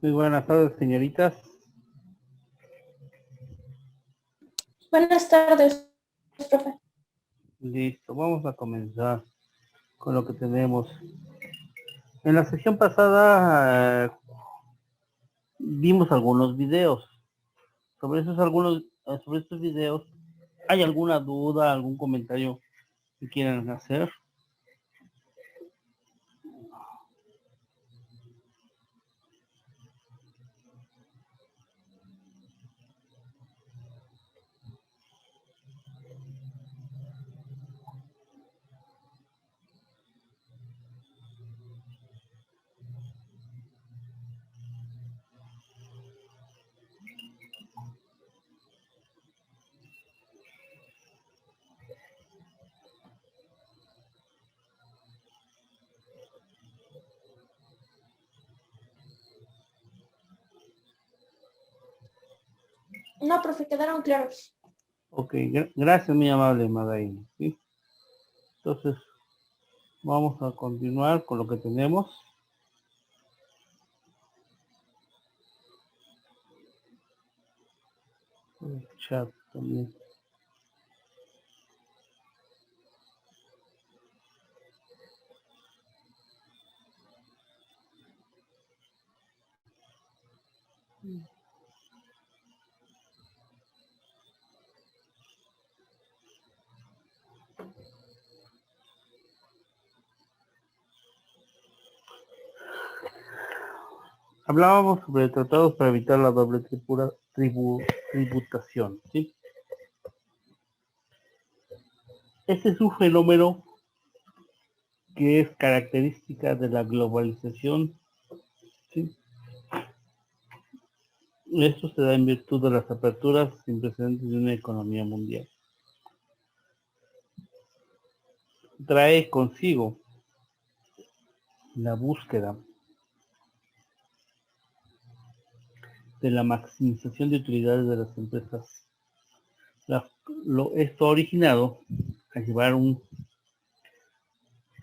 Muy buenas tardes, señoritas. Buenas tardes, profe. Listo, vamos a comenzar con lo que tenemos. En la sesión pasada vimos algunos videos. Sobre estos videos, ¿hay alguna duda, algún comentario que quieran hacer? No, profe, quedaron claros. Ok, gracias, mi amable Madain. ¿Sí? Entonces, vamos a continuar con lo que tenemos. El chat también. Hablábamos sobre tratados para evitar la doble tributación, ¿sí? Este es un fenómeno que es característica de la globalización, ¿sí? Esto se da en virtud de las aperturas sin precedentes de una economía mundial. Trae consigo la búsqueda de la maximización de utilidades de las empresas. Esto ha originado a llevar un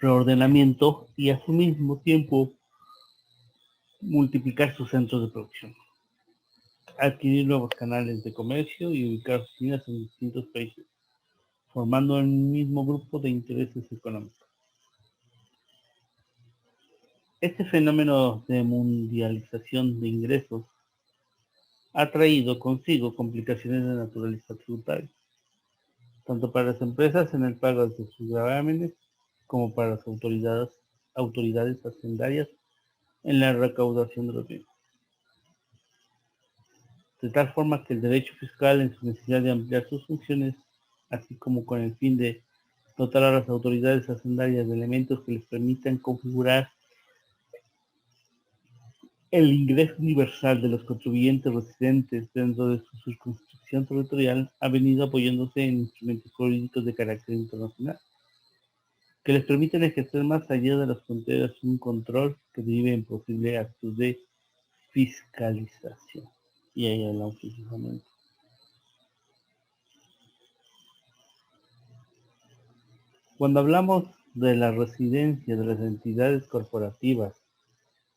reordenamiento y a su mismo tiempo multiplicar sus centros de producción, adquirir nuevos canales de comercio y ubicar oficinas en distintos países, formando un mismo grupo de intereses económicos. Este fenómeno de mundialización de ingresos ha traído consigo complicaciones de naturaleza tributaria, tanto para las empresas en el pago de sus gravámenes como para las autoridades hacendarias en la recaudación de los mismos. De tal forma que el derecho fiscal, en su necesidad de ampliar sus funciones, así como con el fin de dotar a las autoridades hacendarias de elementos que les permitan configurar el ingreso universal de los contribuyentes residentes dentro de su circunscripción territorial, ha venido apoyándose en instrumentos jurídicos de carácter internacional, que les permiten ejercer más allá de las fronteras un control que derive en posibles actos de fiscalización. Y ahí hablamos precisamente. Cuando hablamos de la residencia de las entidades corporativas,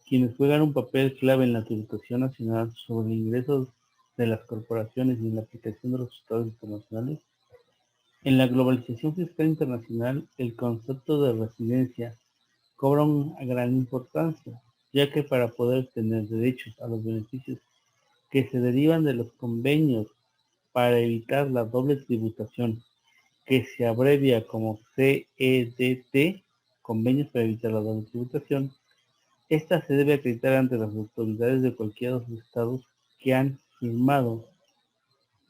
quienes juegan un papel clave en la tributación nacional sobre ingresos de las corporaciones y en la aplicación de los tratados internacionales, en la globalización fiscal internacional, el concepto de residencia cobra una gran importancia, ya que para poder tener derechos a los beneficios que se derivan de los convenios para evitar la doble tributación, que se abrevia como CEDT, Convenios para evitar la doble tributación, esta se debe acreditar ante las autoridades de cualquiera de los estados que han firmado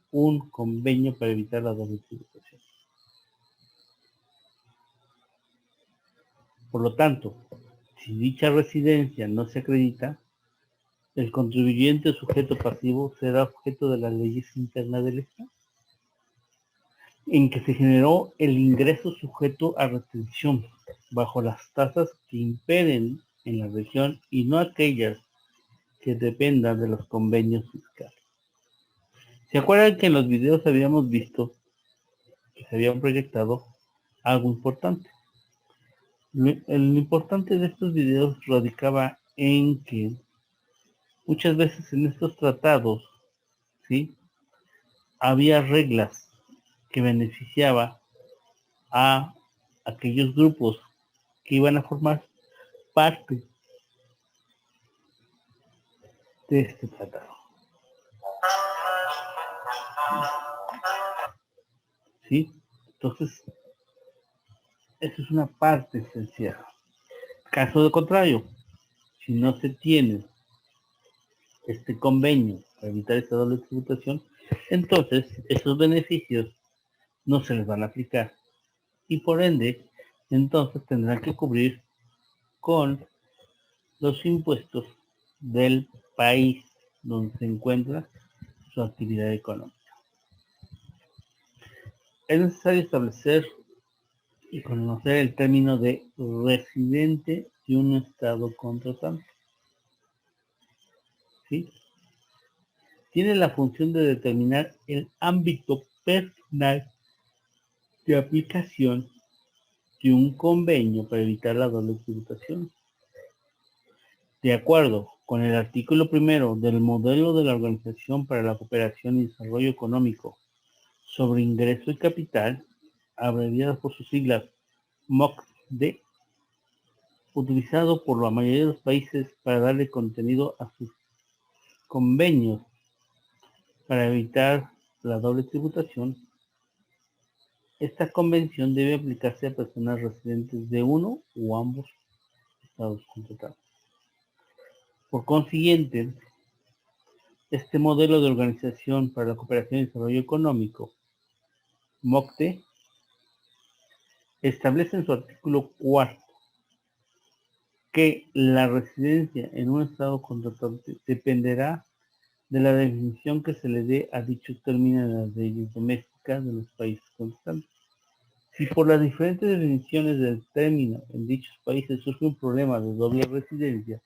un convenio para evitar la doble tributación. Por lo tanto, si dicha residencia no se acredita, el contribuyente sujeto pasivo será objeto de las leyes internas del Estado, en que se generó el ingreso sujeto a restricción bajo las tasas que imperen en la región y no aquellas que dependan de los convenios fiscales. ¿Se acuerdan que en los videos habíamos visto que se habían proyectado algo importante? Lo importante de estos videos radicaba en que Muchas veces en estos tratados, ¿sí?, había reglas que beneficiaba a aquellos grupos que iban a formar parte de este tratado. ¿Sí? Entonces, eso es una parte esencial. Caso de contrario, si no se tiene este convenio para evitar esta doble tributación, entonces esos beneficios no se les van a aplicar y por ende, entonces tendrán que cubrir con los impuestos del país donde se encuentra su actividad económica. Es necesario establecer y conocer el término de residente de un estado contratante. ¿Sí? Tiene la función de determinar el ámbito personal de aplicación de un convenio para evitar la doble tributación. De acuerdo con el artículo 1 del modelo de la Organización para la Cooperación y Desarrollo Económico sobre Ingreso y Capital, abreviadas por sus siglas MOCDE, utilizado por la mayoría de los países para darle contenido a sus convenios para evitar la doble tributación, esta convención debe aplicarse a personas residentes de uno o ambos estados contratados. Por consiguiente, este modelo de Organización para la Cooperación y Desarrollo Económico, MOCDE, establece en su artículo 4 que la residencia en un estado contratante dependerá de la definición que se le dé a dicho término en las leyes domésticas de los países contratantes. Si por las diferentes definiciones del término en dichos países surge un problema de doble residencia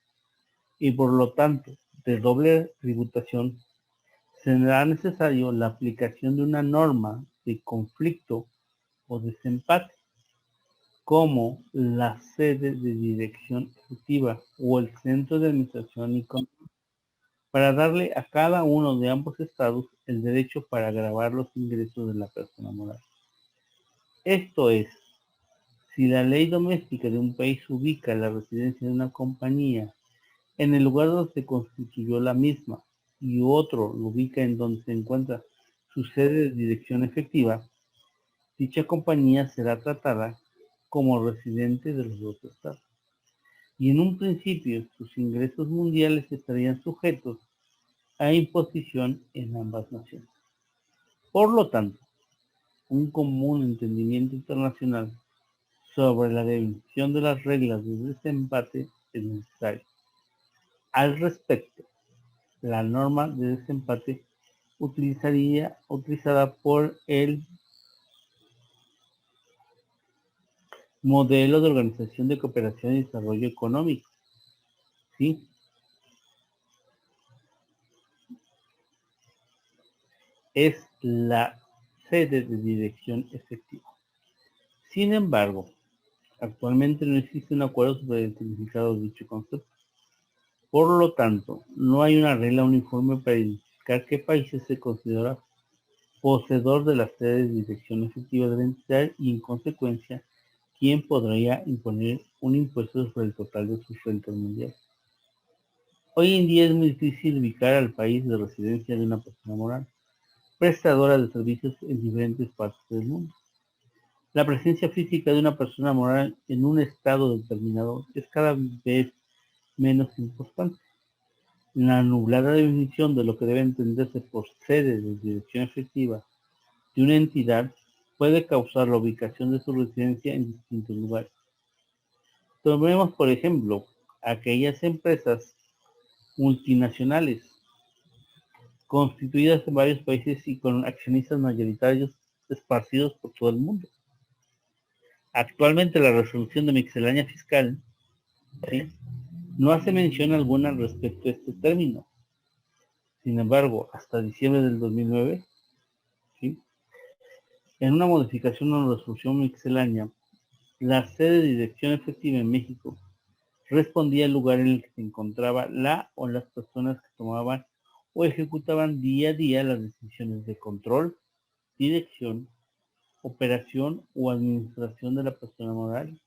y por lo tanto de doble tributación, será necesario la aplicación de una norma de conflicto o desempate, como la sede de dirección ejecutiva o el centro de administración y control, para darle a cada uno de ambos estados el derecho para gravar los ingresos de la persona moral. Esto es, si la ley doméstica de un país ubica la residencia de una compañía en el lugar donde se constituyó la misma y otro lo ubica en donde se encuentra su sede de dirección efectiva, dicha compañía será tratada como residente de los dos estados. Y en un principio sus ingresos mundiales estarían sujetos a imposición en ambas naciones. Por lo tanto, un común entendimiento internacional sobre la definición de las reglas de desempate es necesario. Al respecto, la norma de desempate utilizada por el modelo de Organización de Cooperación y Desarrollo Económico, ¿sí?, es la sede de dirección efectiva. Sin embargo, actualmente no existe un acuerdo sobre el significado de dicho concepto. Por lo tanto, no hay una regla uniforme para identificar qué países se considera poseedor de la sede de dirección efectiva de la entidad y, en consecuencia, quién podría imponer un impuesto sobre el total de sus rentas mundiales. Hoy en día es muy difícil ubicar al país de residencia de una persona moral, prestadora de servicios en diferentes partes del mundo. La presencia física de una persona moral en un estado determinado es cada vez menos importante. La nublada definición de lo que debe entenderse por sede de dirección efectiva de una entidad puede causar la ubicación de su residencia en distintos lugares. Tomemos, por ejemplo, aquellas empresas multinacionales constituidas en varios países y con accionistas mayoritarios esparcidos por todo el mundo. Actualmente la resolución de miscelánea fiscal, ¿sí?, no hace mención alguna respecto a este término. Sin embargo, hasta diciembre del 2009, ¿sí?, en una modificación a la resolución miscelánea, la sede de dirección efectiva en México respondía al lugar en el que se encontraba la o las personas que tomaban o ejecutaban día a día las decisiones de control, dirección, operación o administración de la persona moral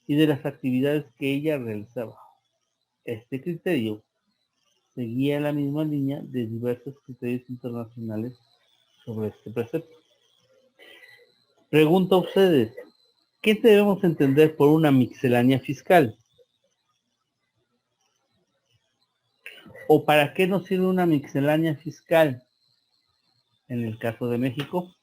y de las actividades que ella realizaba. Este criterio seguía la misma línea de diversos criterios internacionales sobre este precepto. Pregunto a ustedes, ¿qué debemos entender por una miscelánea fiscal? ¿O para qué nos sirve una miscelánea fiscal en el caso de México?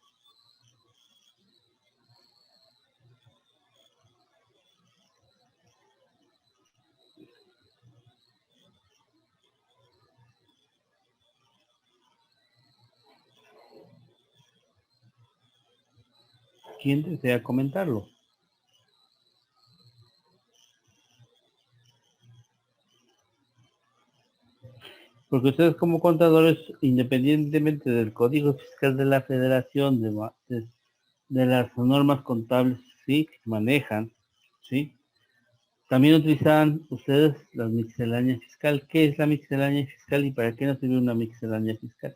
¿Quién desea comentarlo? Porque ustedes como contadores, independientemente del Código Fiscal de la Federación, de las normas contables, sí, que manejan, sí, también utilizan ustedes la miscelánea fiscal. ¿Qué es la miscelánea fiscal y para qué nos sirve una miscelánea fiscal?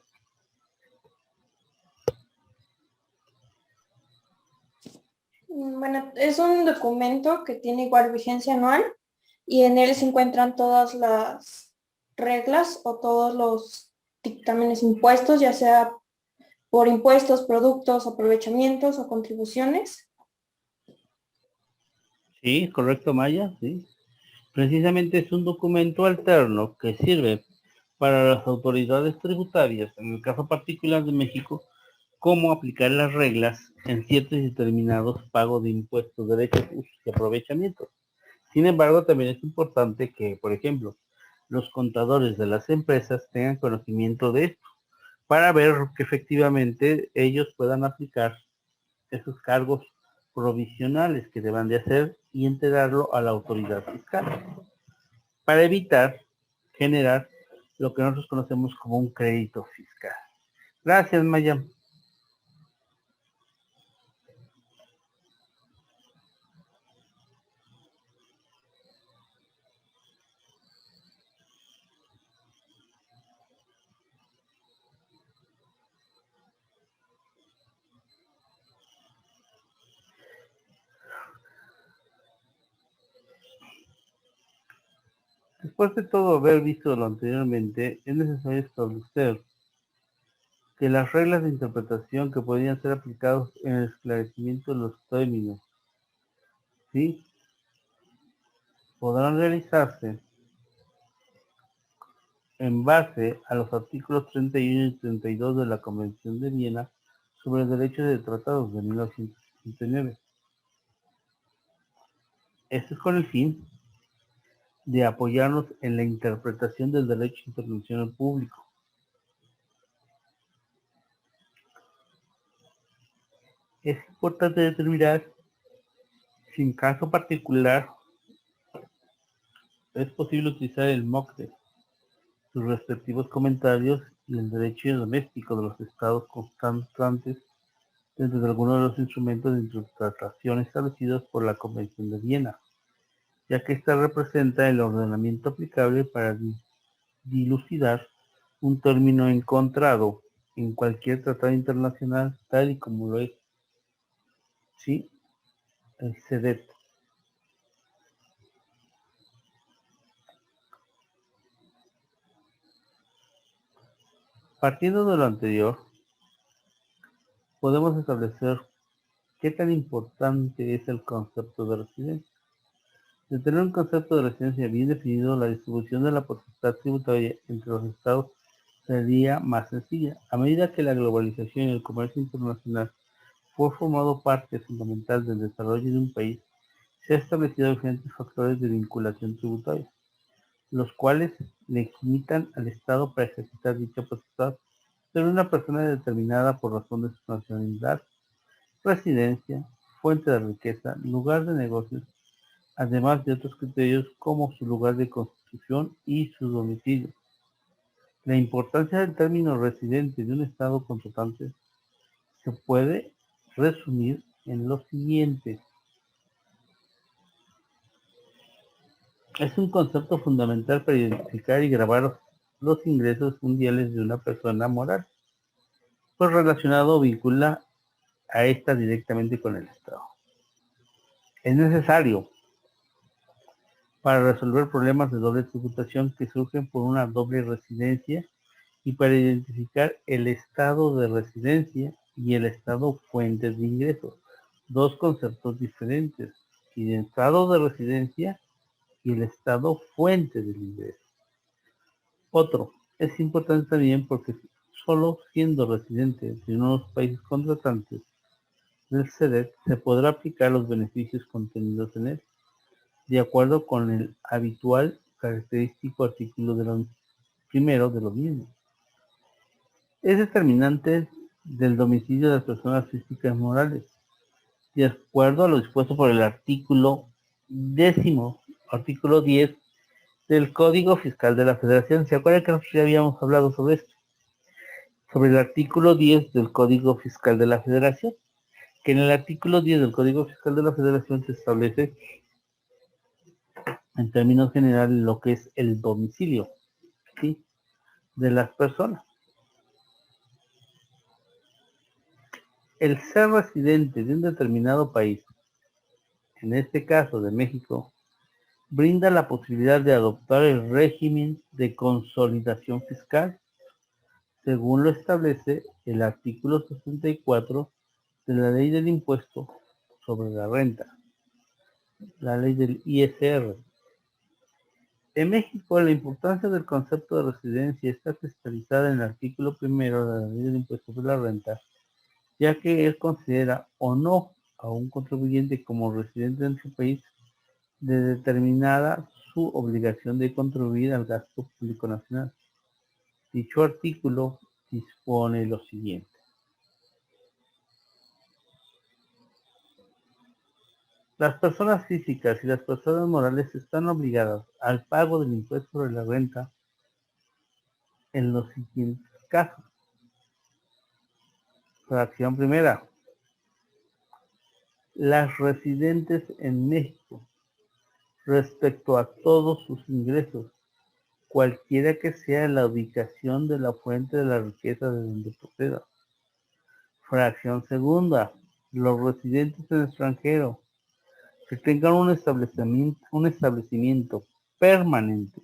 Bueno, es un documento que tiene igual vigencia anual y en él se encuentran todas las reglas o todos los dictámenes impuestos, ya sea por impuestos, productos, aprovechamientos o contribuciones. Sí, correcto, Maya, sí. Precisamente es un documento alterno que sirve para las autoridades tributarias, en el caso particular de México, cómo aplicar las reglas en ciertos y determinados pagos de impuestos, derechos, usos y aprovechamientos. Sin embargo, también es importante que, por ejemplo, los contadores de las empresas tengan conocimiento de esto para ver que efectivamente ellos puedan aplicar esos cargos provisionales que deban de hacer y entregarlo a la autoridad fiscal para evitar generar lo que nosotros conocemos como un crédito fiscal. Gracias, Maya. Después de todo haber visto lo anteriormente, es necesario establecer que las reglas de interpretación que podrían ser aplicadas en el esclarecimiento de los términos, ¿sí?, podrán realizarse en base a los artículos 31 y 32 de la Convención de Viena sobre Derechos de Tratados de 1969. Esto es con el fin de apoyarnos en la interpretación del derecho internacional público. Es importante determinar si en caso particular es posible utilizar el MOCDE, sus respectivos comentarios y el derecho doméstico de los estados constantes dentro de algunos de los instrumentos de interpretación establecidos por la Convención de Viena, ya que ésta representa el ordenamiento aplicable para dilucidar un término encontrado en cualquier tratado internacional, tal y como lo es, ¿sí?, el CEDET. Partiendo de lo anterior, podemos establecer qué tan importante es el concepto de residencia. De tener un concepto de residencia bien definido, la distribución de la potestad tributaria entre los estados sería más sencilla. A medida que la globalización y el comercio internacional fue formado parte fundamental del desarrollo de un país, se han establecido diferentes factores de vinculación tributaria, los cuales le limitan al Estado para ejercitar dicha potestad sobre una persona determinada por razón de su nacionalidad, residencia, fuente de riqueza, lugar de negocios, además de otros criterios como su lugar de constitución y su domicilio. La importancia del término residente de un Estado contratante se puede resumir en lo siguiente. Es un concepto fundamental para identificar y grabar los ingresos mundiales de una persona moral, pues relacionado o vincula a esta directamente con el Estado. Es necesario para resolver problemas de doble tributación que surgen por una doble residencia y para identificar el estado de residencia y el estado fuente de ingresos, dos conceptos diferentes, el estado de residencia y el estado fuente del ingreso. Otro, es importante también porque solo siendo residente de unos países contratantes del CEDET se podrá aplicar los beneficios contenidos en él, de acuerdo con el habitual característico artículo primero de los mismos. Es determinante del domicilio de las personas físicas morales, de acuerdo a lo dispuesto por el artículo 10 del Código Fiscal de la Federación. ¿Se acuerdan que nosotros ya habíamos hablado sobre esto? Sobre el artículo 10 del Código Fiscal de la Federación, que en el artículo 10 del Código Fiscal de la Federación se establece en términos generales lo que es el domicilio, ¿sí?, de las personas. El ser residente de un determinado país, en este caso de México, brinda la posibilidad de adoptar el régimen de consolidación fiscal, según lo establece el artículo 64 de la Ley del Impuesto sobre la Renta, la Ley del ISR. En México, la importancia del concepto de residencia está cristalizada en el artículo 1 de la Ley del Impuesto sobre la Renta, ya que él considera o no a un contribuyente como residente en su país de determinada su obligación de contribuir al gasto público nacional. Dicho artículo dispone lo siguiente. Las personas físicas y las personas morales están obligadas al pago del impuesto sobre la renta en los siguientes casos. Fracción primera. Las residentes en México, respecto a todos sus ingresos, cualquiera que sea la ubicación de la fuente de la riqueza de donde proceda. Fracción segunda. Los residentes en el extranjero que tengan un establecimiento permanente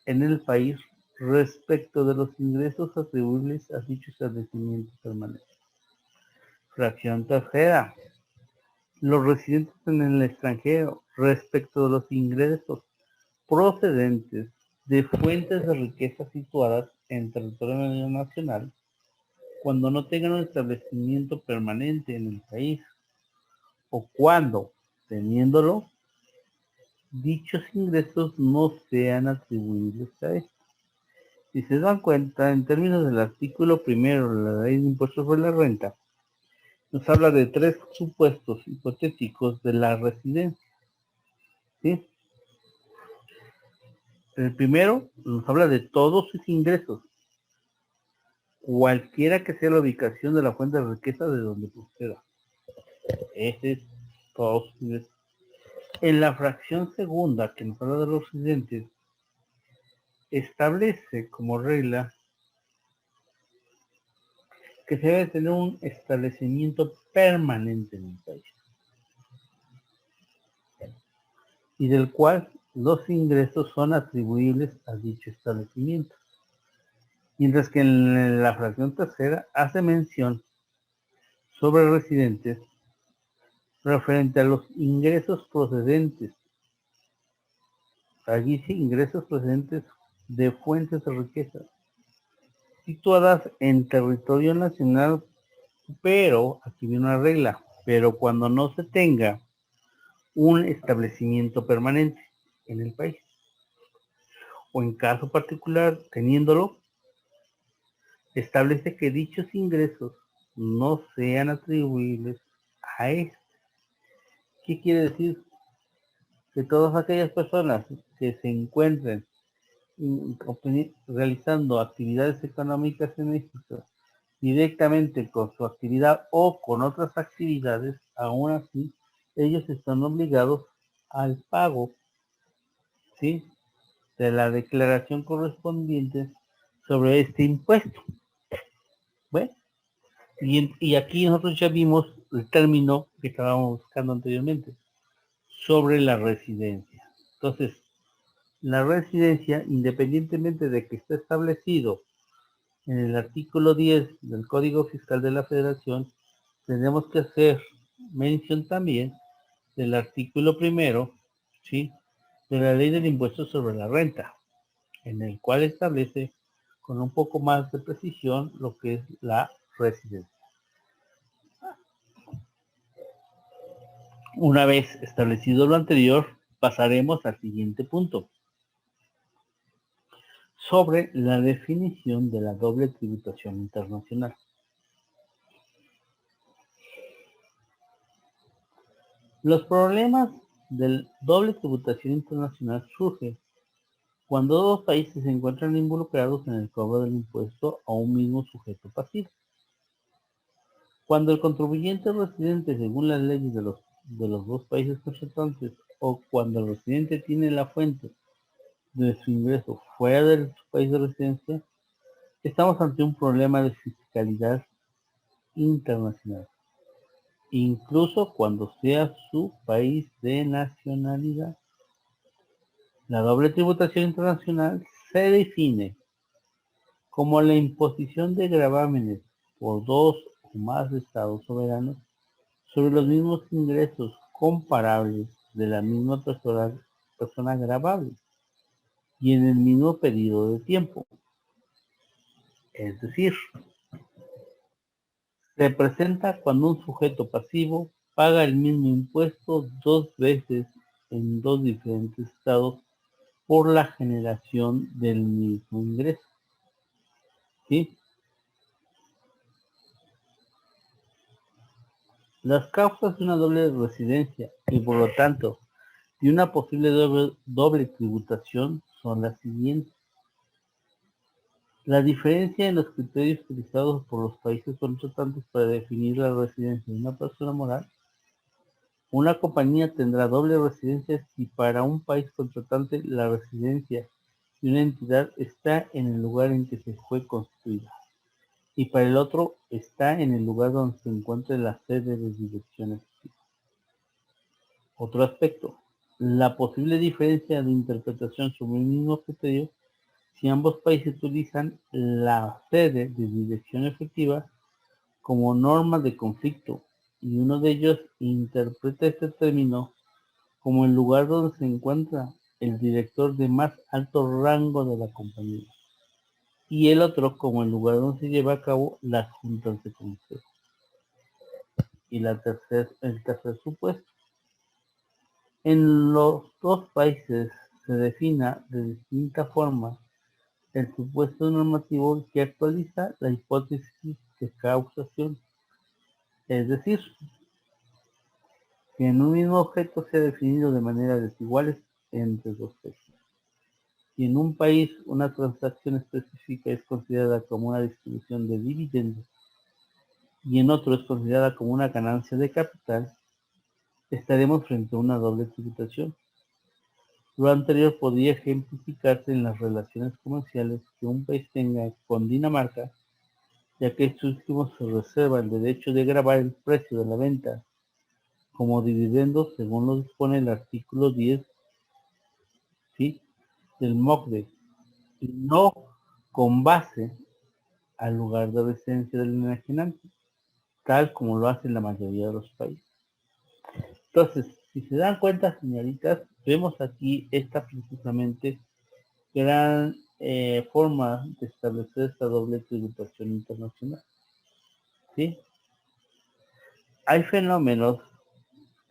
en el país respecto de los ingresos atribuibles a dicho establecimiento permanente. Fracción tercera. Los residentes en el extranjero respecto de los ingresos procedentes de fuentes de riqueza situadas en territorio nacional cuando no tengan un establecimiento permanente en el país o cuando, teniéndolo, dichos ingresos no sean atribuibles a esto. Si se dan cuenta, en términos del artículo 1 de la Ley de Impuestos sobre la Renta, nos habla de tres supuestos hipotéticos de la residencia, ¿sí? El primero nos habla de todos sus ingresos, cualquiera que sea la ubicación de la fuente de riqueza de donde proceda. Ese es todos sus ingresos. En la fracción segunda, que nos habla de los residentes, establece como regla que se debe tener un establecimiento permanente en el país y del cual los ingresos son atribuibles a dicho establecimiento. Mientras que en la fracción tercera hace mención sobre residentes referente a los ingresos procedentes. Allí sí, ingresos procedentes de fuentes de riqueza situadas en territorio nacional, pero aquí viene una regla, pero cuando no se tenga un establecimiento permanente en el país, o en caso particular, teniéndolo, establece que dichos ingresos no sean atribuibles a este. ¿Qué quiere decir? Que todas aquellas personas que se encuentren realizando actividades económicas en México directamente con su actividad o con otras actividades, aún así ellos están obligados al pago ¿sí?, de la declaración correspondiente sobre este impuesto. Bueno, y aquí nosotros ya vimos el término que estábamos buscando anteriormente, sobre la residencia. Entonces, la residencia, independientemente de que esté establecido en el artículo 10 del Código Fiscal de la Federación, tenemos que hacer mención también del artículo primero, ¿sí?, de la Ley del Impuesto sobre la Renta, en el cual establece con un poco más de precisión lo que es la residencia. Una vez establecido lo anterior, pasaremos al siguiente punto, sobre la definición de la doble tributación internacional. Los problemas de doble tributación internacional surgen cuando dos países se encuentran involucrados en el cobro del impuesto a un mismo sujeto pasivo. Cuando el contribuyente residente según las leyes de los dos países contratantes o cuando el residente tiene la fuente de su ingreso fuera de su país de residencia, estamos ante un problema de fiscalidad internacional, incluso cuando sea su país de nacionalidad. La doble tributación internacional se define como la imposición de gravámenes por dos o más estados soberanos sobre los mismos ingresos comparables de la misma persona gravable y en el mismo periodo de tiempo. Es decir, se presenta cuando un sujeto pasivo paga el mismo impuesto dos veces en dos diferentes estados por la generación del mismo ingreso. ¿Sí? Las causas de una doble residencia y por lo tanto de una posible doble tributación son las siguientes. La diferencia en los criterios utilizados por los países contratantes para definir la residencia de una persona moral. Una compañía tendrá doble residencia si para un país contratante la residencia de una entidad está en el lugar en que se fue constituida y para el otro está en el lugar donde se encuentra la sede de dirección efectiva. Otro aspecto, la posible diferencia de interpretación sobre el mismo criterio si ambos países utilizan la sede de dirección efectiva como norma de conflicto y uno de ellos interpreta este término como el lugar donde se encuentra el director de más alto rango de la compañía y el otro como el lugar donde se lleva a cabo las juntas de consejo. Y el tercer supuesto, en los dos países se defina de distinta forma el supuesto normativo que actualiza la hipótesis de causación, es decir, que en un mismo objeto sea definido de manera desiguales entre dos países. Si en un país una transacción específica es considerada como una distribución de dividendos y en otro es considerada como una ganancia de capital, estaremos frente a una doble tributación. Lo anterior podría ejemplificarse en las relaciones comerciales que un país tenga con Dinamarca, ya que este último se reserva el derecho de gravar el precio de la venta como dividendos según lo dispone el artículo 10, ¿sí?, del MOCDE, y no con base al lugar de residencia del enajenante, tal como lo hace la mayoría de los países. Entonces, si se dan cuenta, señoritas, vemos aquí esta precisamente gran forma de establecer esta doble tributación internacional. ¿Sí? Hay fenómenos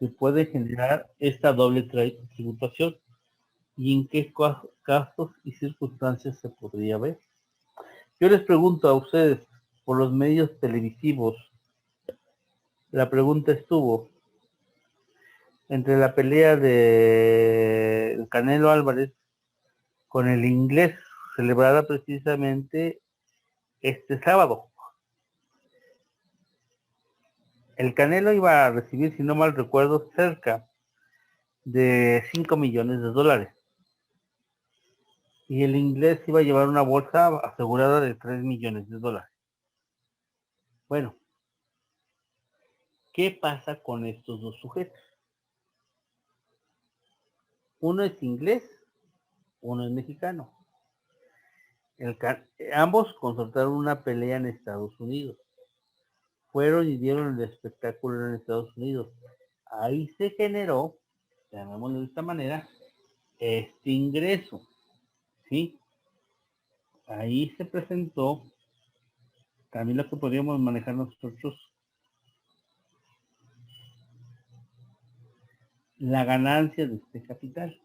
que pueden generar esta doble tributación y en qué casos y circunstancias se podría ver. Yo les pregunto a ustedes por los medios televisivos, la pregunta estuvo entre la pelea de Canelo Álvarez con el inglés, celebrada precisamente este sábado. El Canelo iba a recibir, si no mal recuerdo, cerca de $5 millones. y el inglés iba a llevar una bolsa asegurada de $3 millones. Bueno, ¿qué pasa con estos dos sujetos? Uno es inglés, uno es mexicano. Ambos consultaron una pelea en Estados Unidos. Fueron y dieron el espectáculo en Estados Unidos. Ahí se generó, llamémoslo de esta manera, este ingreso, ¿sí? Ahí se presentó también lo que podríamos manejar nosotros, la ganancia de este capital.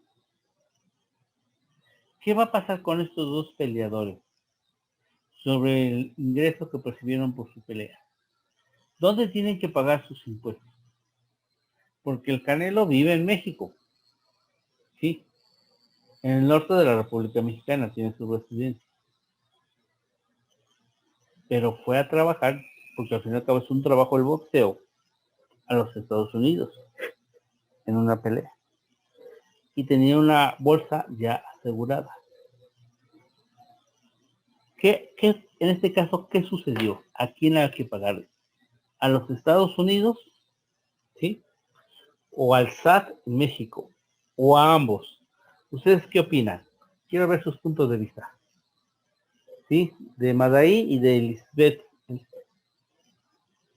¿Qué va a pasar con estos dos peleadores sobre el ingreso que percibieron por su pelea? ¿Dónde tienen que pagar sus impuestos? Porque el Canelo vive en México, ¿sí? En el norte de la República Mexicana tiene su residencia. Pero fue a trabajar, porque al fin y al cabo es un trabajo el boxeo, a los Estados Unidos, en una pelea. Y tenía una bolsa ya asegurada. En este caso, qué sucedió? ¿A quién hay que pagarle? ¿A los Estados Unidos? ¿Sí? ¿O al SAT en México? ¿O a ambos? ¿Ustedes qué opinan? Quiero ver sus puntos de vista. ¿Sí? De Madaí y de Lisbeth.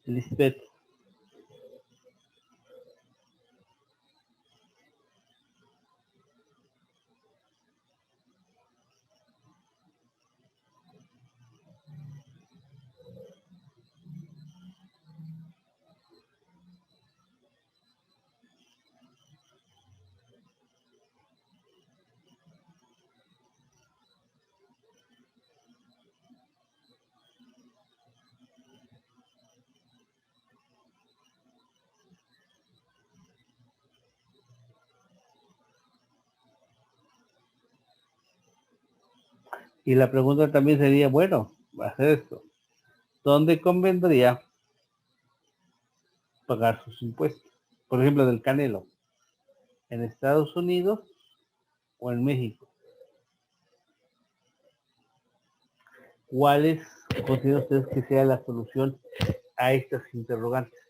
Lisbeth. Y la pregunta también sería, bueno, va a hacer esto. ¿Dónde convendría pagar sus impuestos? Por ejemplo, del Canelo. ¿En Estados Unidos o en México? ¿Cuáles consideran ustedes que sea la solución a estas interrogantes?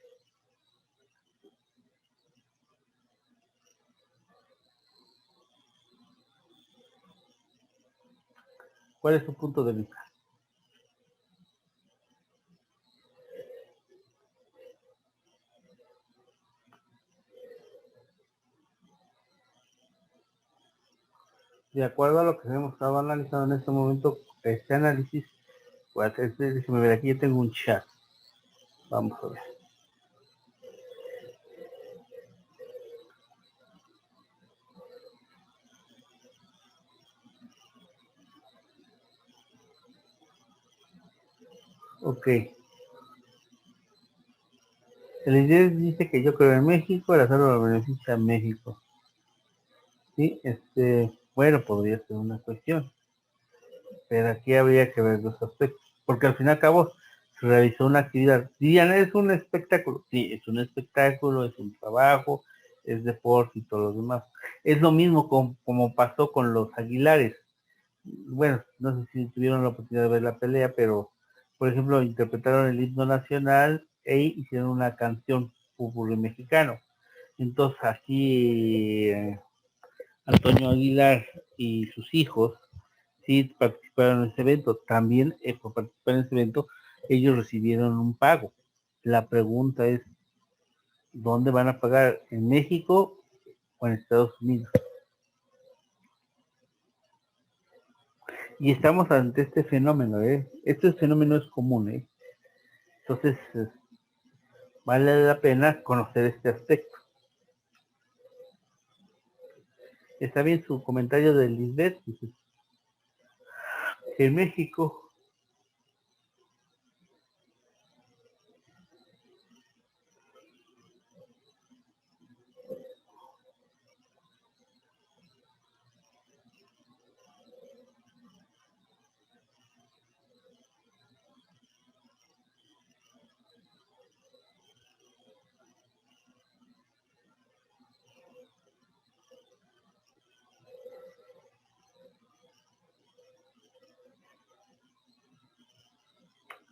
¿Cuál es su punto de vista? De acuerdo a lo que hemos estado analizando en este momento, este análisis, pues, déjeme ver, aquí yo tengo un chat. Vamos a ver. Ok. El líder dice que yo creo en México, el hacerlo lo beneficia a México. Sí, bueno, podría ser una cuestión. Pero aquí habría que ver los aspectos. Porque al fin y al cabo se realizó una actividad. Dirían, es un espectáculo. Sí, es un espectáculo, es un trabajo, es deporte y todo lo demás. Es lo mismo como pasó con los Aguilares. Bueno, no sé si tuvieron la oportunidad de ver la pelea, pero por ejemplo interpretaron el himno nacional e hicieron una canción popular mexicano. Entonces aquí Antonio Aguilar y sus hijos sí participaron en ese evento. También por participar en ese evento ellos recibieron un pago. La pregunta es, ¿dónde van a pagar? ¿En México o en Estados Unidos? Y estamos ante este fenómeno, ¿eh? Este fenómeno es común, ¿eh? Entonces, vale la pena conocer este aspecto. Está bien su comentario de Lisbeth, que en México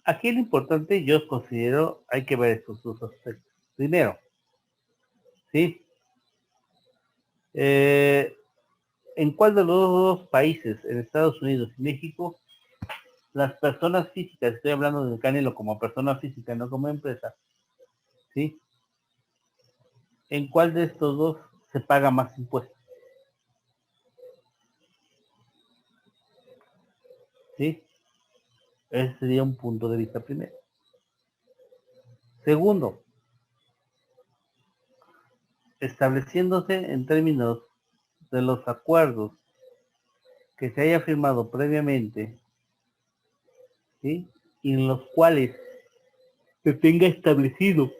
Aquí lo importante, yo considero, hay que ver estos dos aspectos. Primero, ¿sí? ¿En cuál de los dos países, en Estados Unidos y México, las personas físicas, estoy hablando del Canelo como persona física, no como empresa, ¿sí? ¿En cuál de estos dos se paga más impuestos? ¿Sí? Ese sería un punto de vista primero. Segundo, estableciéndose en términos de los acuerdos que se haya firmado previamente, ¿sí? Y en los cuales se tenga establecido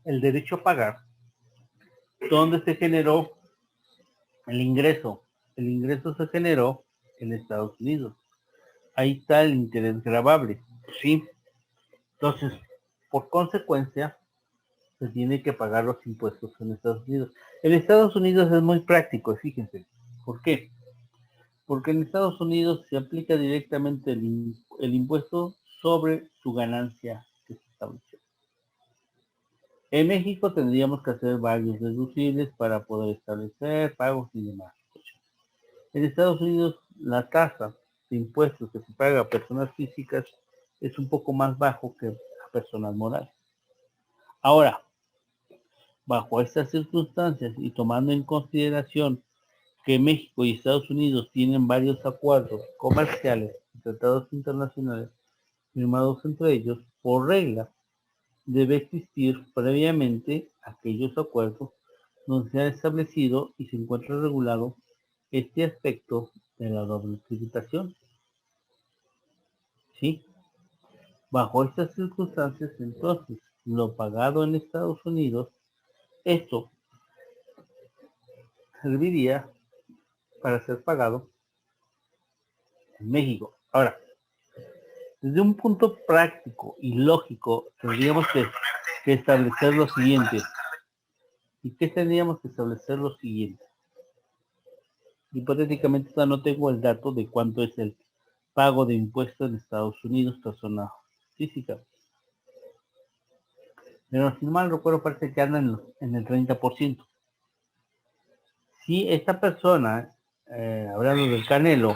el derecho a pagar, donde se generó el ingreso. El ingreso se generó en Estados Unidos. Ahí está el interés gravable, ¿sí? Entonces, por consecuencia, se tiene que pagar los impuestos en Estados Unidos. En Estados Unidos es muy práctico, fíjense. ¿Por qué? Porque en Estados Unidos se aplica directamente el impuesto sobre su ganancia que se estableció. En México tendríamos que hacer varios deducibles para poder establecer pagos y demás. En Estados Unidos la tasa de impuestos que se paga a personas físicas es un poco más bajo que a personas morales. Ahora, bajo estas circunstancias y tomando en consideración que México y Estados Unidos tienen varios acuerdos comerciales y tratados internacionales firmados entre ellos, por regla, debe existir previamente aquellos acuerdos donde se ha establecido y se encuentra regulado este aspecto de la doble tributación. ¿Sí? Bajo estas circunstancias, entonces, lo pagado en Estados Unidos, esto serviría para ser pagado en México. Ahora, desde un punto práctico y lógico, tendríamos que establecer lo siguiente. ¿Y qué tendríamos que establecer lo siguiente? Hipotéticamente, no tengo el dato de cuánto es el pago de impuestos en Estados Unidos, persona física. Pero si no mal recuerdo, parece que anda en el 30%. Si esta persona, hablando del Canelo,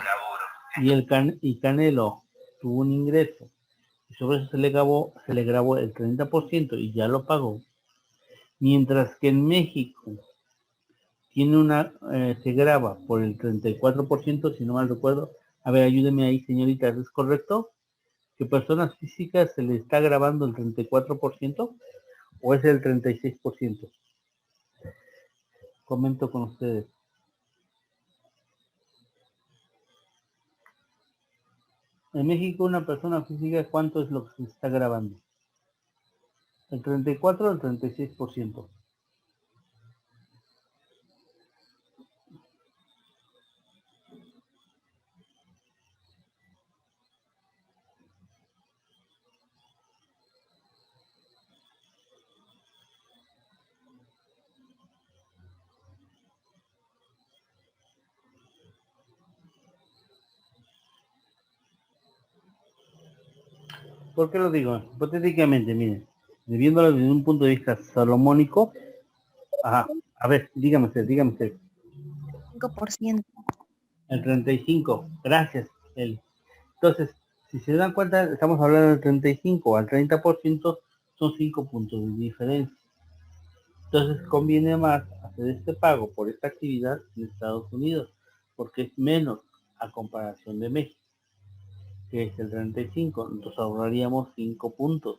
y Canelo tuvo un ingreso, y sobre eso se le grabó el 30% y ya lo pagó, mientras que en México se graba por el 34%, si no mal recuerdo. A ver, ayúdeme ahí, señorita, ¿es correcto? ¿Que personas físicas se le está grabando el 34% o es el 36%? Comento con ustedes. En México, una persona física, ¿cuánto es lo que se está grabando? ¿El 34 o el 36%? ¿Por qué lo digo? Hipotéticamente, miren, viéndolo desde un punto de vista salomónico, ajá, a ver, dígame usted. 5%. El 35, gracias, Eli. Entonces, si se dan cuenta, estamos hablando del 35 al 30%, son 5 puntos de diferencia. Entonces, conviene más hacer este pago por esta actividad en Estados Unidos, porque es menos a comparación de México, que es el 35. Entonces ahorraríamos 5 puntos.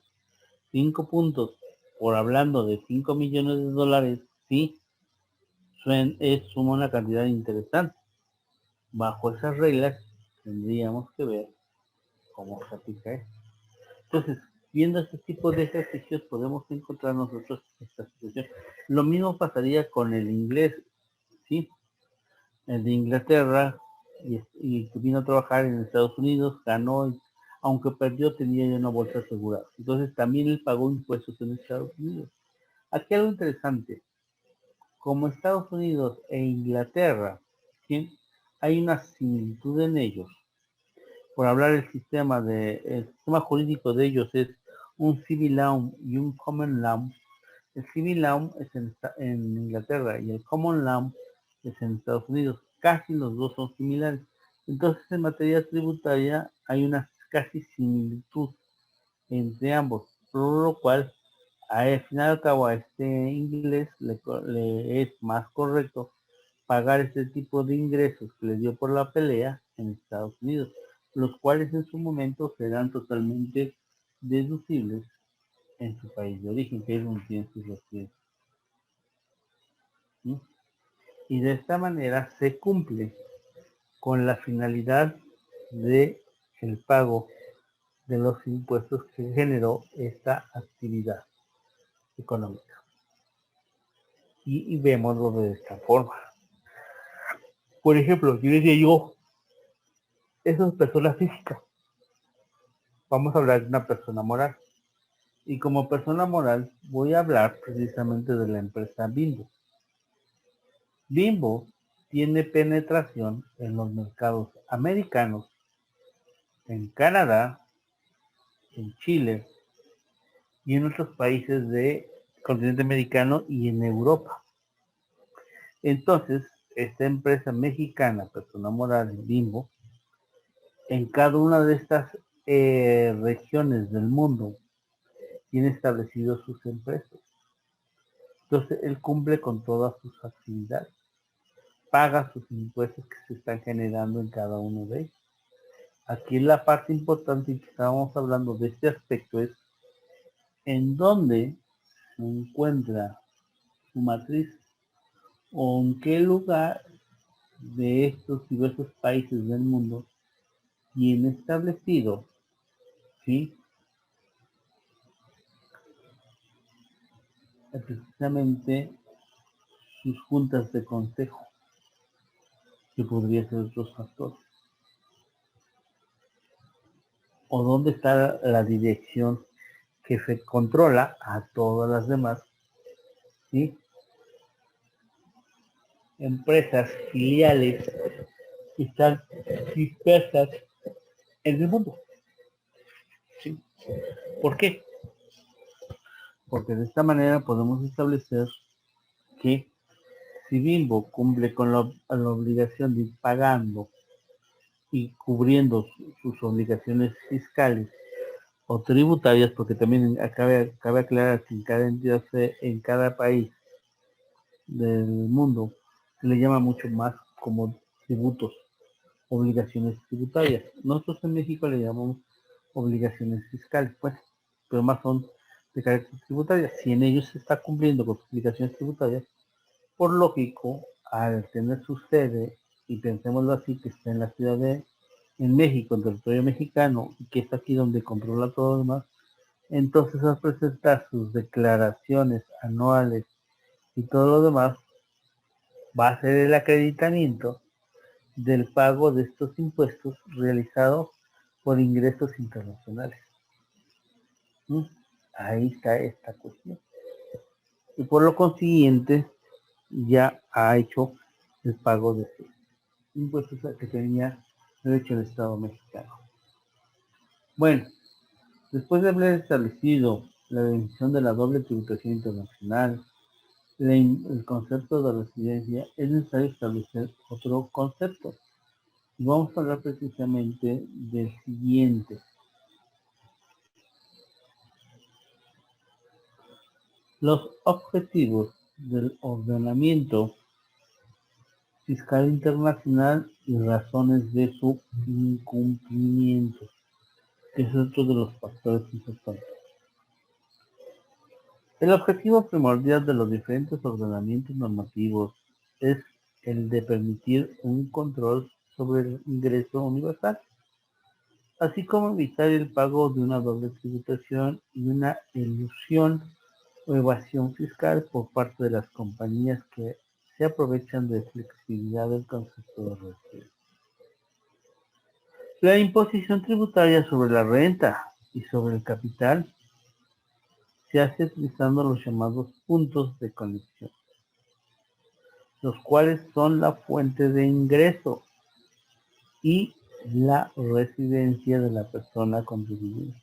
5 puntos por hablando de 5 millones de dólares, sí, suma una cantidad interesante. Bajo esas reglas, tendríamos que ver cómo se aplica esto. Entonces, viendo este tipo de ejercicios, podemos encontrar nosotros esta situación. Lo mismo pasaría con el inglés, ¿sí? El de Inglaterra, y que vino a trabajar en Estados Unidos, ganó, aunque perdió, tenía ya una bolsa asegurada. Entonces, también él pagó impuestos en Estados Unidos. Aquí algo interesante, como Estados Unidos e Inglaterra, ¿sí? Hay una similitud en ellos, por hablar el sistema jurídico de ellos es un civil law y un common law. El civil law es en Inglaterra y el common law es en Estados Unidos. Casi los dos son similares. Entonces, en materia tributaria hay una casi similitud entre ambos, por lo cual, al final y al cabo, a este inglés le es más correcto pagar este tipo de ingresos que le dio por la pelea en Estados Unidos, los cuales en su momento serán totalmente deducibles en su país de origen, que es donde tienen sus residencias. ¿Sí? Y de esta manera se cumple con la finalidad de el pago de los impuestos que generó esta actividad económica. Y vémoslo de esta forma. Por ejemplo, yo decía eso es persona física. Vamos a hablar de una persona moral. Y como persona moral voy a hablar precisamente de la empresa Bimbo. Bimbo tiene penetración en los mercados americanos, en Canadá, en Chile y en otros países del continente americano y en Europa. Entonces, esta empresa mexicana, persona moral Bimbo, en cada una de estas regiones del mundo tiene establecidos sus empresas. Entonces, él cumple con todas sus actividades, paga sus impuestos que se están generando en cada uno de ellos. Aquí la parte importante que estábamos hablando de este aspecto es en dónde se encuentra su matriz o en qué lugar de estos diversos países del mundo tiene establecido, ¿sí?, precisamente sus juntas de consejo, que podría ser otros factores. O dónde está la dirección que se controla a todas las demás, ¿sí?, empresas, filiales que están dispersas en el mundo. ¿Sí? ¿Por qué? Porque de esta manera podemos establecer que si Bimbo cumple con la obligación de ir pagando y cubriendo sus obligaciones fiscales o tributarias, porque también cabe aclarar que en cada entidad, en cada país del mundo, se le llama mucho más como tributos, obligaciones tributarias. Nosotros en México le llamamos obligaciones fiscales, pues, pero más son de carácter tributario. Si en ellos se está cumpliendo con sus obligaciones tributarias, por lógico, al tener su sede, y pensémoslo así, que está en la ciudad en México, en territorio mexicano, y que está aquí donde controla todo lo demás, entonces al presentar sus declaraciones anuales y todo lo demás, va a ser el acreditamiento del pago de estos impuestos realizados por ingresos internacionales. Ahí está esta cuestión. Y por lo consiguiente, ya ha hecho el pago de sus impuestos que tenía derecho el Estado mexicano. Bueno, después de haber establecido la definición de la doble tributación internacional, el concepto de residencia, es necesario establecer otro concepto. Y vamos a hablar precisamente del siguiente. Los objetivos del ordenamiento fiscal internacional y razones de su incumplimiento, que es otro de los factores importantes. El objetivo primordial de los diferentes ordenamientos normativos es el de permitir un control sobre el ingreso universal, así como evitar el pago de una doble tributación y una elusión o evasión fiscal por parte de las compañías que se aprovechan de flexibilidad del concepto de residencia. La imposición tributaria sobre la renta y sobre el capital se hace utilizando los llamados puntos de conexión, los cuales son la fuente de ingreso y la residencia de la persona contribuyente.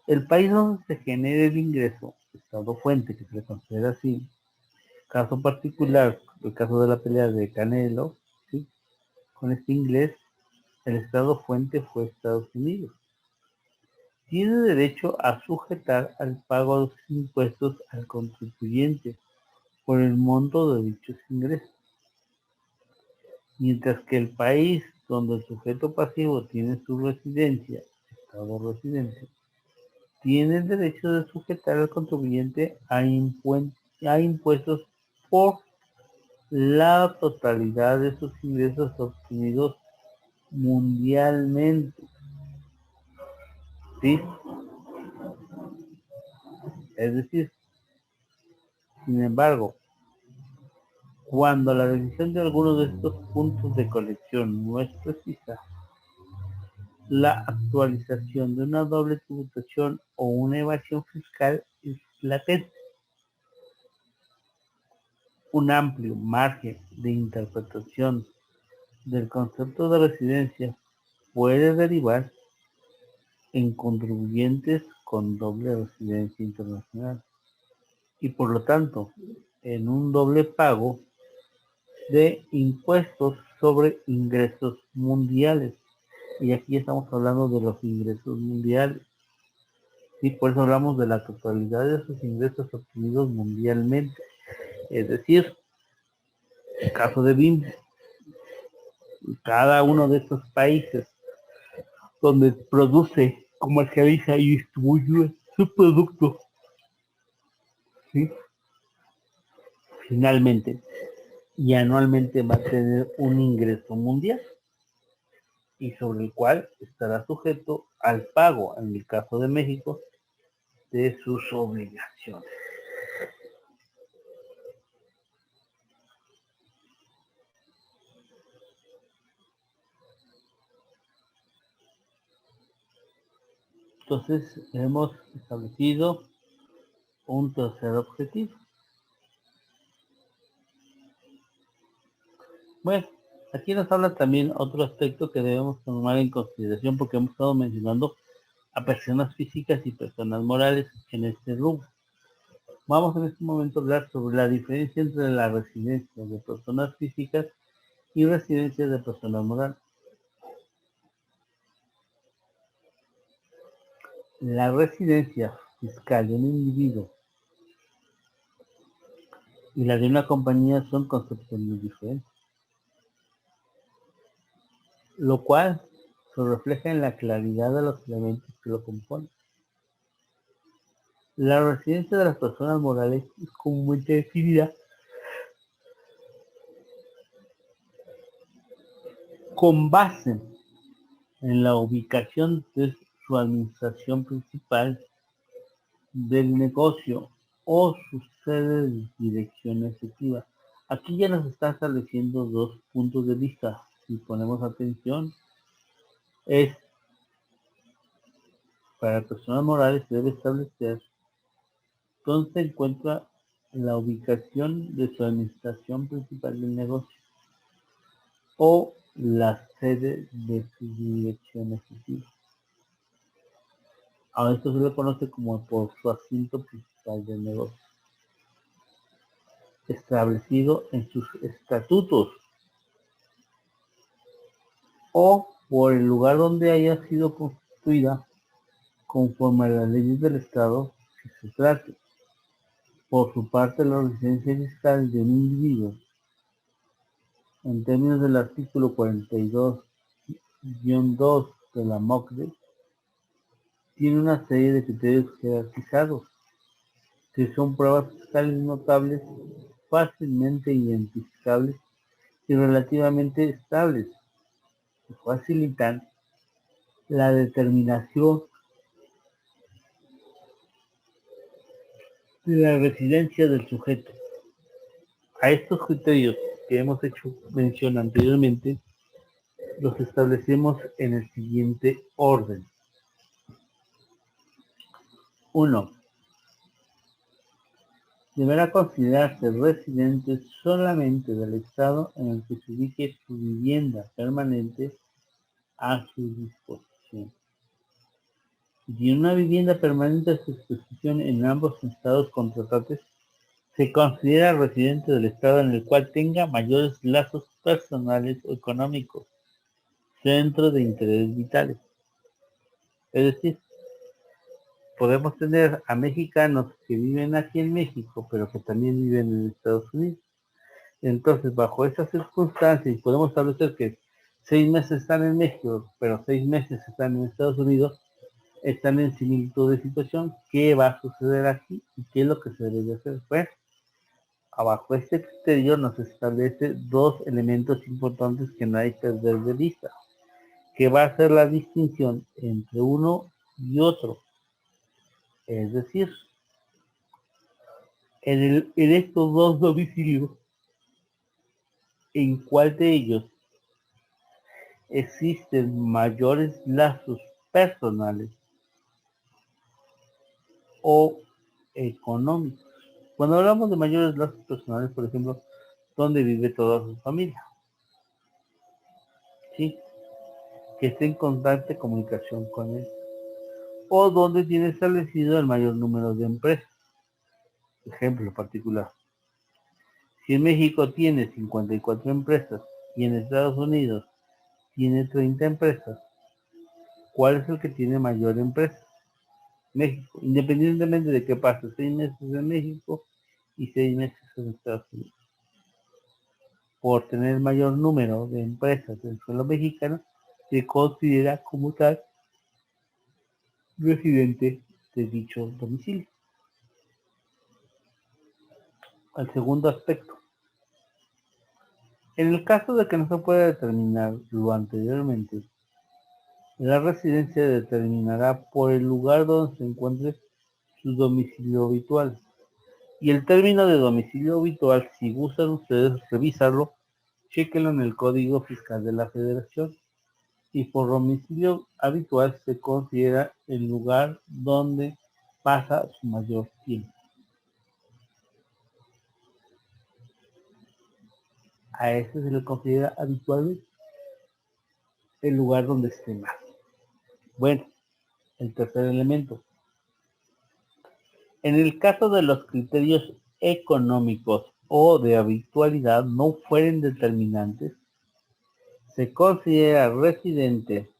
El país donde se genere el ingreso, estado fuente, que se le considera así, caso particular, el caso de la pelea de Canelo, ¿sí? Con este inglés, el estado fuente fue Estados Unidos. Tiene derecho a sujetar al pago de los impuestos al contribuyente por el monto de dichos ingresos, mientras que el país donde el sujeto pasivo tiene su residencia, estado residente, tiene el derecho de sujetar al contribuyente a impuestos por la totalidad de sus ingresos obtenidos mundialmente. ¿Sí? Es decir, sin embargo, cuando la decisión de alguno de estos puntos de colección no es precisa, la actualización de una doble tributación o una evasión fiscal es latente. Un amplio margen de interpretación del concepto de residencia puede derivar en contribuyentes con doble residencia internacional y por lo tanto en un doble pago de impuestos sobre ingresos mundiales. Y aquí estamos hablando de los ingresos mundiales. Y por eso hablamos de la totalidad de sus ingresos obtenidos mundialmente. Es decir, el caso de BIM, cada uno de estos países donde produce, comercializa y distribuye su producto, ¿sí? Finalmente y anualmente va a tener un ingreso mundial y sobre el cual estará sujeto al pago, en el caso de México, de sus obligaciones. Entonces hemos establecido un tercer objetivo. Bueno, aquí nos habla también otro aspecto que debemos tomar en consideración porque hemos estado mencionando a personas físicas y personas morales en este rubro. Vamos en este momento a hablar sobre la diferencia entre la residencia de personas físicas y residencia de personas morales. La residencia fiscal de un individuo y la de una compañía son conceptos muy diferentes, lo cual se refleja en la claridad de los elementos que lo componen. La residencia de las personas morales es comúnmente definida con base en la ubicación de su administración principal del negocio o su sede de dirección efectiva. Aquí ya nos está estableciendo dos puntos de vista. Si ponemos atención, es para personas morales se debe establecer dónde se encuentra la ubicación de su administración principal del negocio o la sede de su dirección ejecutiva. A esto se le conoce como por su asiento principal del negocio, establecido en sus estatutos o por el lugar donde haya sido constituida conforme a las leyes del Estado que se trate. Por su parte, la residencia fiscal de un individuo, en términos del artículo 42-2 de la MOCDE, tiene una serie de criterios jerarquizados, que son pruebas fiscales notables, fácilmente identificables y relativamente estables, que facilitan la determinación de la residencia del sujeto. A estos criterios que hemos hecho mención anteriormente, los establecemos en el siguiente orden. 1. deberá considerarse residente solamente del estado en el que se ubique su vivienda permanente a su disposición. Si tiene una vivienda permanente a su disposición en ambos estados contratantes, se considera residente del estado en el cual tenga mayores lazos personales o económicos, centros de interés vitales. Es decir, podemos tener a mexicanos que viven aquí en México, pero que también viven en Estados Unidos. Entonces, bajo esas circunstancias, podemos establecer que 6 meses están en México, pero 6 meses están en Estados Unidos, están en similitud de situación. ¿Qué va a suceder aquí y qué es lo que se debe de hacer? Pues, abajo este criterio nos establece dos elementos importantes que no hay que perder de vista, que va a ser la distinción entre uno y otro. Es decir, en estos dos domicilios, ¿en cuál de ellos existen mayores lazos personales o económicos? Cuando hablamos de mayores lazos personales, por ejemplo, ¿dónde vive toda su familia? ¿Sí? Que esté en constante comunicación con él. O donde tiene establecido el mayor número de empresas. Ejemplo particular. Si en México tiene 54 empresas y en Estados Unidos tiene 30 empresas, ¿cuál es el que tiene mayor empresa? México, independientemente de que pase 6 meses en México y 6 meses en Estados Unidos. Por tener mayor número de empresas en suelo mexicano, se considera como tal residente de dicho domicilio. El segundo aspecto. En el caso de que no se pueda determinar lo anteriormente, la residencia determinará por el lugar donde se encuentre su domicilio habitual. Y el término de domicilio habitual, si gustan ustedes revisarlo, chéquenlo en el Código Fiscal de la Federación. Y por domicilio habitual se considera el lugar donde pasa su mayor tiempo. A ese se le considera habitualmente el lugar donde esté más. Bueno, el tercer elemento. En el caso de los criterios económicos o de habitualidad no fueren determinantes, se considera residente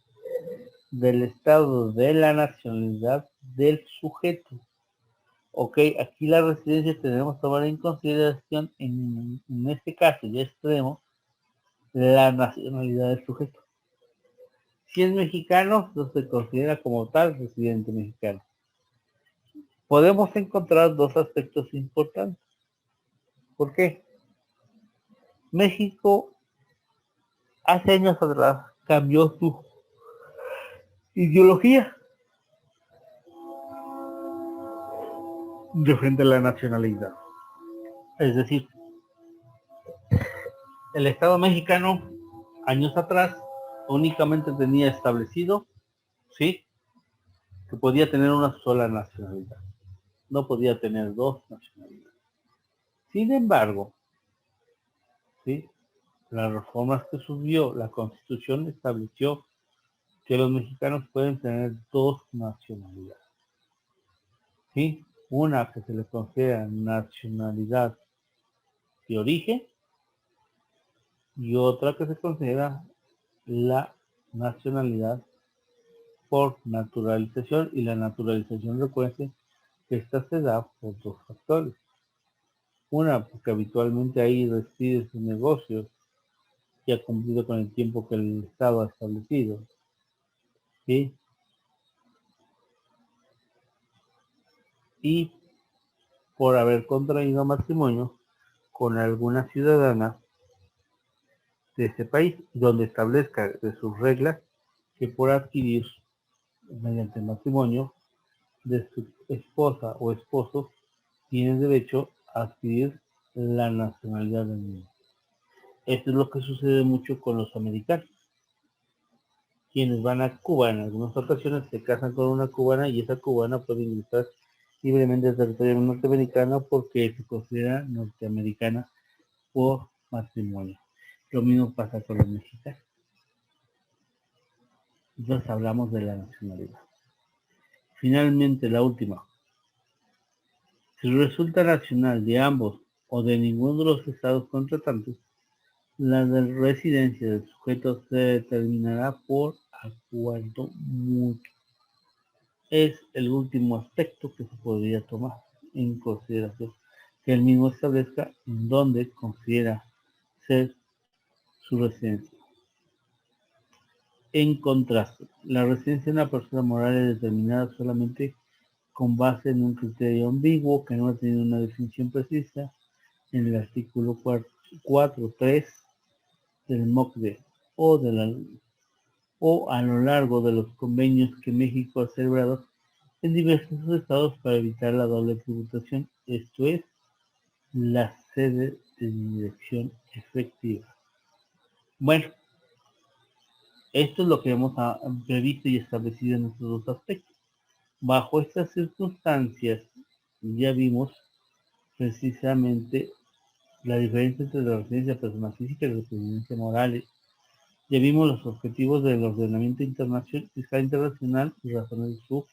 del estado de la nacionalidad del sujeto. Ok, aquí la residencia tenemos que tomar en consideración en este caso ya extremo la nacionalidad del sujeto. Si es mexicano, no se considera como tal residente mexicano. Podemos encontrar dos aspectos importantes. ¿Por qué? México hace años atrás cambió su ideología de frente a la nacionalidad. Es decir, el Estado mexicano años atrás únicamente tenía establecido, ¿sí?, que podía tener una sola nacionalidad. No podía tener dos nacionalidades. Sin embargo, ¿sí?, las reformas que subió la Constitución estableció que los mexicanos pueden tener dos nacionalidades. ¿Sí? Una que se les considera nacionalidad de origen y otra que se considera la nacionalidad por naturalización, y la naturalización, recuerden que esta se da por dos factores. Una, porque habitualmente ahí reside sus negocios y ha cumplido con el tiempo que el Estado ha establecido. ¿Sí? Y por haber contraído matrimonio con alguna ciudadana de ese país, donde establezca de sus reglas que por adquirir mediante matrimonio de su esposa o esposo tiene derecho a adquirir la nacionalidad del mismo. Esto es lo que sucede mucho con los americanos, quienes van a Cuba en algunas ocasiones se casan con una cubana y esa cubana puede ingresar libremente territorio norteamericano porque se considera norteamericana por matrimonio. Lo mismo pasa con los mexicanos. Entonces hablamos de la nacionalidad. Finalmente, la última. Si resulta nacional de ambos o de ninguno de los estados contratantes, la residencia del sujeto se determinará por acuerdo mutuo. Es el último aspecto que se podría tomar en consideración, que el mismo establezca en dónde considera ser su residencia. En contraste, la residencia de una persona moral es determinada solamente con base en un criterio ambiguo que no tiene una definición precisa en el artículo 4.3 del MOCDE o a lo largo de los convenios que México ha celebrado en diversos estados para evitar la doble tributación, esto es, la sede de dirección efectiva. Bueno, esto es lo que hemos previsto y establecido en estos dos aspectos. Bajo estas circunstancias, ya vimos precisamente la diferencia entre la residencia personal física y la residencia moral. Ya vimos los objetivos del ordenamiento fiscal internacional y razones de su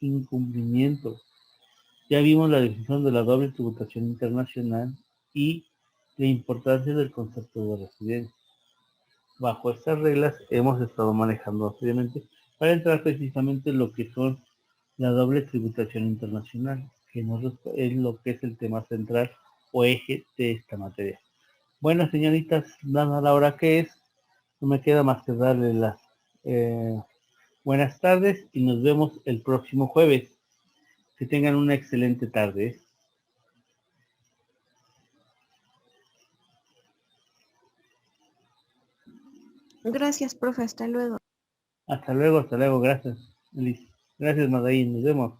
incumplimiento. Ya vimos la definición de la doble tributación internacional y la importancia del concepto de residencia. Bajo estas reglas hemos estado manejando seriamente para entrar precisamente en lo que son la doble tributación internacional, que es lo que es el tema central o eje de esta materia. Bueno, señoritas, dada la hora que es, no me queda más que darles las buenas tardes y nos vemos el próximo jueves. Que tengan una excelente tarde. Gracias, profe. Hasta luego. Hasta luego, gracias. Gracias, Madaín, nos vemos.